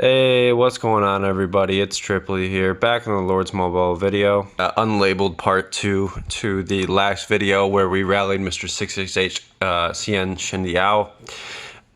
Hey, what's going on, everybody? It's Tripoli here, back in the Lord's Mobile video. Unlabeled part 2 to the last video where we rallied Mr. 66H Cien Shendiao.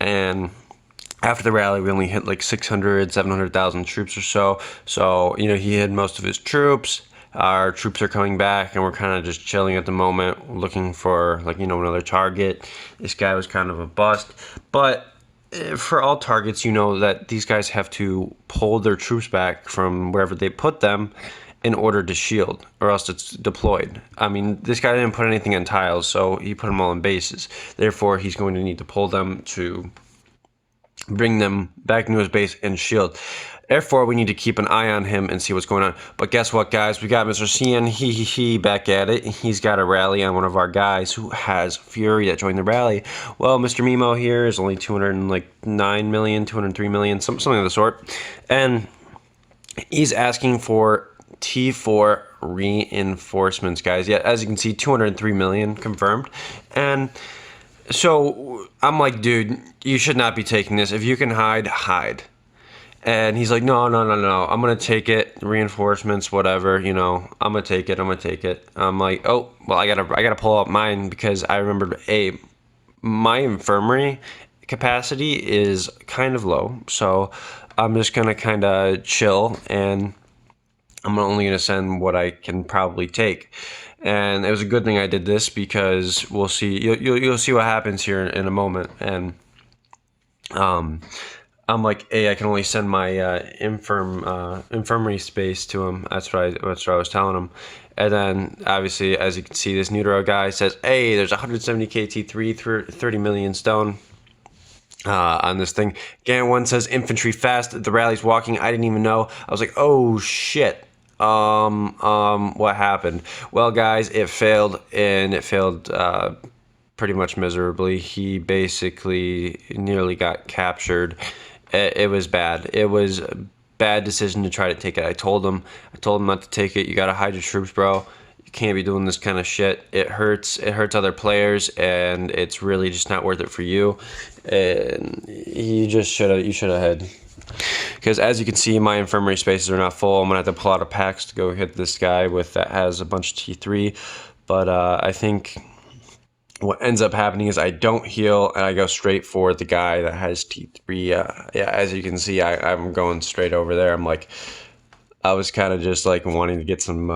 And after the rally, we only hit like 600, 700,000 troops or so. So, he hid most of his troops. Our troops are coming back, and we're kind of just chilling at the moment, looking for, another target. This guy was kind of a bust. But for all targets, you know that these guys have to pull their troops back from wherever they put them in order to shield, or else it's deployed. I mean, this guy didn't put anything on tiles, so he put them all in bases. Therefore, he's going to need to pull them to bring them back into his base and shield. Therefore, we need to keep an eye on him and see what's going on. But guess what, guys? We got Mr. Cien, he back at it. He's got a rally on one of our guys who has Fury that joined the rally. Well, Mr. Mimo here is only 209 million, 203 million, something of the sort. And he's asking for T4 reinforcements, guys. Yeah, as you can see, 203 million confirmed. And so I'm like, dude, you should not be taking this. If you can hide, hide. And he's like, no, I'm going to take it. Reinforcements, whatever, I'm going to take it. I'm like, oh, well, I gotta pull up mine because I remembered, my infirmary capacity is kind of low. So I'm just going to kind of chill, and I'm only going to send what I can probably take. And it was a good thing I did this because we'll see. You'll see what happens here in a moment. And I'm like, hey, I can only send my infirmary space to him. That's what I was telling him. And then, obviously, as you can see, this Neutro guy says, hey, there's 170k T3, 30 million stone on this thing. Gan 1 says, infantry fast, the rally's walking. I didn't even know. I was like, oh, shit. What happened? Well, guys, it failed, and it failed pretty much miserably. He basically nearly got captured. It was bad. It was a bad decision to try to take it. I told him not to take it. You gotta hide your troops, bro. You can't be doing this kind of shit. It hurts other players, and it's really just not worth it for you. And you should have had. Because as you can see, my infirmary spaces are not full. I'm gonna have to pull out a packs to go hit this guy that has a bunch of T3. But I think what ends up happening is I don't heal, and I go straight for the guy that has T3. Yeah, as you can see, I'm going straight over there. I was kind of just like wanting to get some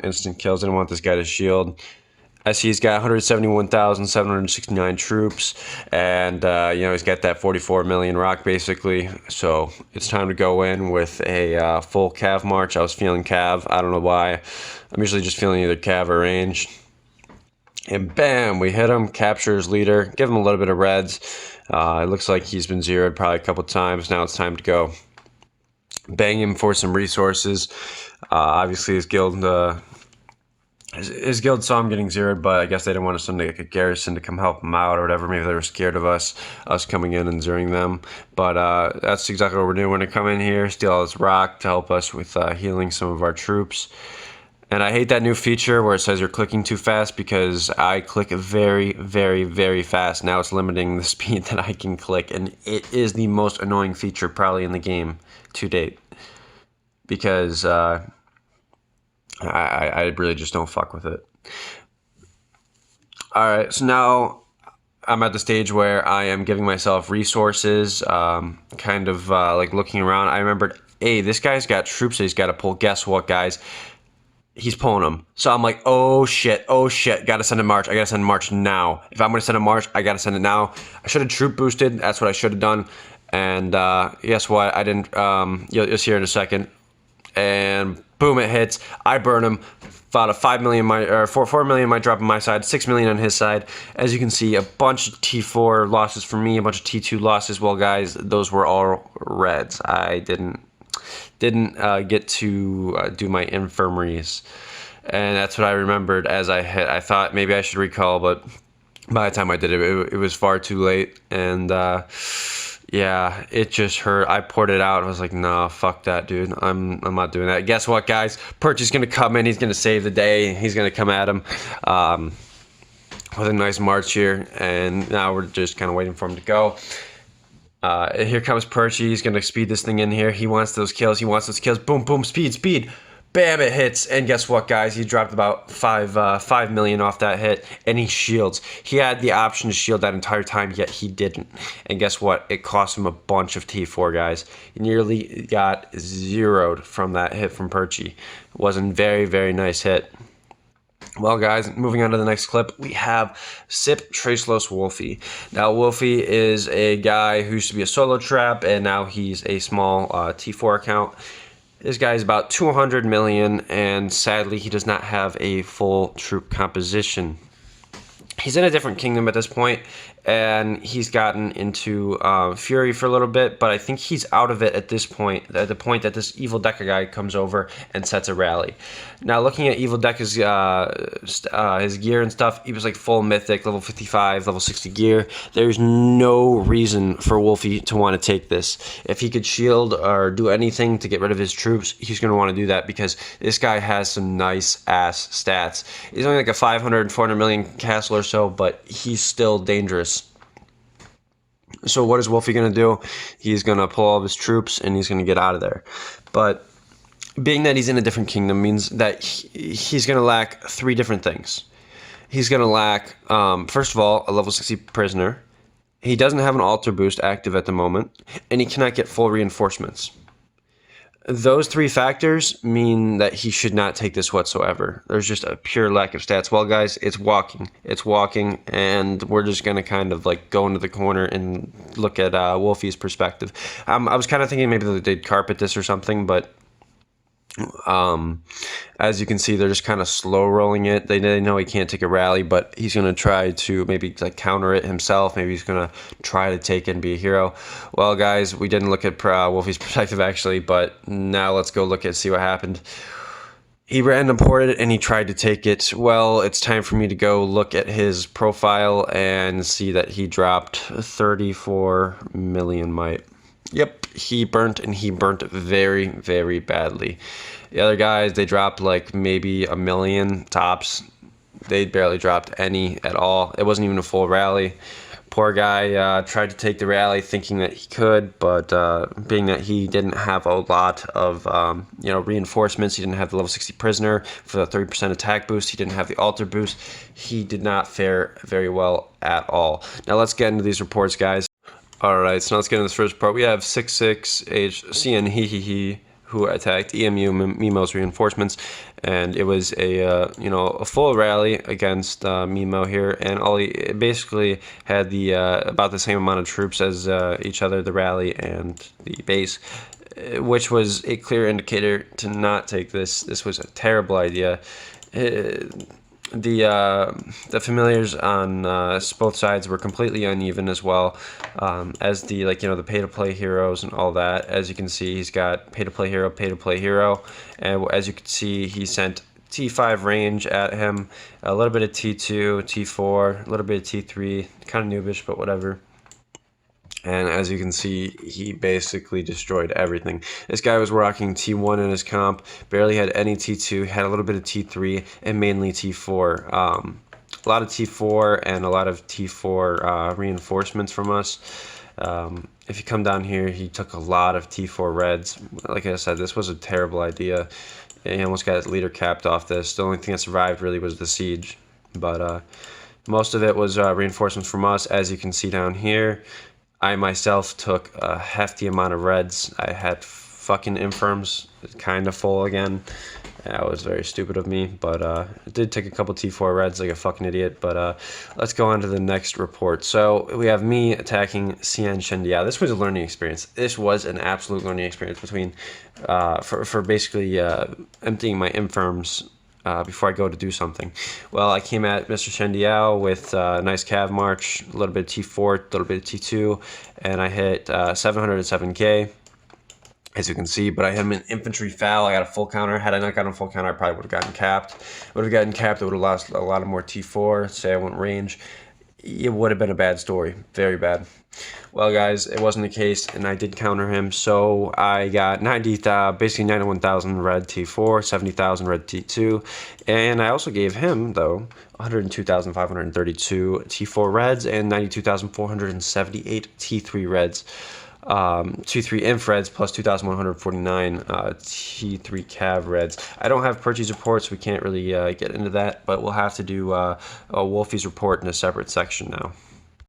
instant kills. I didn't want this guy to shield. I see he's got 171,769 troops, and he's got that 44 million rock basically. So it's time to go in with a full cav march. I was feeling cav. I don't know why. I'm usually just feeling either cav or range. And bam, we hit him, capture his leader, give him a little bit of reds. It looks like he's been zeroed probably a couple times. Now it's time to go bang him for some resources. Obviously, his guild saw him getting zeroed, but I guess they didn't want to send like a garrison to come help him out or whatever. Maybe they were scared of us coming in and zeroing them. But that's exactly what we're doing. We're going to come in here, steal all this rock to help us with healing some of our troops. And I hate that new feature where it says you're clicking too fast, because I click very, very, very fast. Now it's limiting the speed that I can click, and it is the most annoying feature probably in the game to date, because I really just don't fuck with it. Alright, so now I'm at the stage where I am giving myself resources, kind of like looking around. I remembered, hey, this guy's got troops that he's got to pull. Guess what, guys? He's pulling them. So I'm like, oh shit, gotta send a march. I gotta send a march now. If I'm gonna send a march, I gotta send it now. I should have troop boosted. That's what I should have done. And guess what? I didn't. You'll see here in a second. And boom, it hits. I burn him. About a 5 million, 4 million might drop on my side, 6 million on his side. As you can see, a bunch of T4 losses for me, a bunch of T2 losses. Well, guys, those were all reds. I didn't get to do my infirmaries, and that's what I remembered as I hit. I thought maybe I should recall, but by the time I did it was far too late, and yeah, it just hurt. I poured it out. I was like, nah, fuck that, dude. I'm not doing that. Guess what, guys? Perch is gonna come in. He's gonna save the day. He's gonna come at him with a nice march here, and now we're just kind of waiting for him to go. Here comes Perchy. He's going to speed this thing in here. He wants those kills. He wants those kills. Boom, boom, speed, speed. Bam, it hits. And guess what, guys? He dropped about 5 million off that hit, and he shields. He had the option to shield that entire time, yet he didn't. And guess what? It cost him a bunch of T4, guys. He nearly got zeroed from that hit from Perchy. It wasn't a very, very nice hit. Well, guys, moving on to the next clip, we have Sip Tracelos Wolfie. Now, Wolfie is a guy who used to be a solo trap, and now he's a small T4 account. This guy is about 200 million, and sadly, he does not have a full troop composition. He's in a different kingdom at this point, and he's gotten into Fury for a little bit, but I think he's out of it at this point, at the point that this Evil Deca guy comes over and sets a rally. Now, looking at Evil Deca's his gear and stuff, he was like full mythic, level 55, level 60 gear. There's no reason for Wolfie to want to take this. If he could shield or do anything to get rid of his troops, he's going to want to do that because this guy has some nice ass stats. He's only like a 500, 400 million castle or so, but he's still dangerous. So what is Wolfie going to do? He's going to pull all of his troops and he's going to get out of there. But being that he's in a different kingdom means that he's going to lack 3 different things. He's going to lack, first of all, a level 60 prisoner. He doesn't have an altar boost active at the moment, and he cannot get full reinforcements. Those 3 factors mean that he should not take this whatsoever. There's just a pure lack of stats. Well, guys, it's walking. It's walking, and we're just going to kind of like go into the corner and look at Wolfie's perspective. I was kind of thinking maybe they'd carpet this or something, but as you can see, they're just kind of slow rolling it. They know he can't take a rally, but he's going to try to maybe like counter it himself. Maybe he's going to try to take it and be a hero. Well, guys, we didn't look at Wolfie's perspective actually, but now let's go look at see what happened. He random ported it and he tried to take it. Well, it's time for me to go look at his profile and see that he dropped 34 million might. Yep, he burnt, and he burnt very, very badly. The other guys, they dropped like maybe 1 million tops. They barely dropped any at all. It wasn't even a full rally. Poor guy tried to take the rally thinking that he could, but being that he didn't have a lot of reinforcements, he didn't have the level 60 prisoner for the 30% attack boost, he didn't have the altar boost, he did not fare very well at all. Now let's get into these reports, guys. Alright, so let's get into this first part. We have 66HCN he who attacked EMU Mimo's reinforcements, and it was a full rally against Mimo here, and he basically had the about the same amount of troops as each other, the rally and the base, which was a clear indicator to not take this. This was a terrible idea. The familiars on both sides were completely uneven as well, as the the pay to play heroes and all that. As you can see, he's got pay to play hero, and as you can see, he sent T5 range at him, a little bit of T2, T4, a little bit of T3, kind of noobish, but whatever. And as you can see, he basically destroyed everything. This guy was rocking T1 in his comp, barely had any T2, had a little bit of T3, and mainly T4. A lot of T4 and a lot of T4 reinforcements from us. If you come down here, he took a lot of T4 reds. Like I said, this was a terrible idea. He almost got his leader capped off this. The only thing that survived really was the siege. But most of it was reinforcements from us, as you can see down here. I myself took a hefty amount of reds. I had fucking infirms kind of full again. That was very stupid of me, but I did take a couple T4 reds like a fucking idiot. But let's go on to the next report. So we have me attacking Cian Shendia. This was a learning experience. This was an absolute learning experience between for basically emptying my infirms before I go to do something. Well, I came at Mr. Shendiao with a nice cav march, a little bit of T4, a little bit of T2, and I hit 707k, as you can see, but I had him in infantry foul. I got a full counter. Had I not gotten a full counter, I probably would have gotten capped. Would have gotten capped, I would have lost a lot of more T4, say I went range. it would have been a bad story. Very bad. Well, guys, it wasn't the case, and I did counter him. So I got basically 91,000 red T4, 70,000 red T2, and I also gave him, though, 102,532 T4 reds and 92,478 T3 reds. T3 inf reds plus 2,149 T3 cav reds. I don't have purchase reports, we can't really get into that, but we'll have to do a Wolfie's report in a separate section now.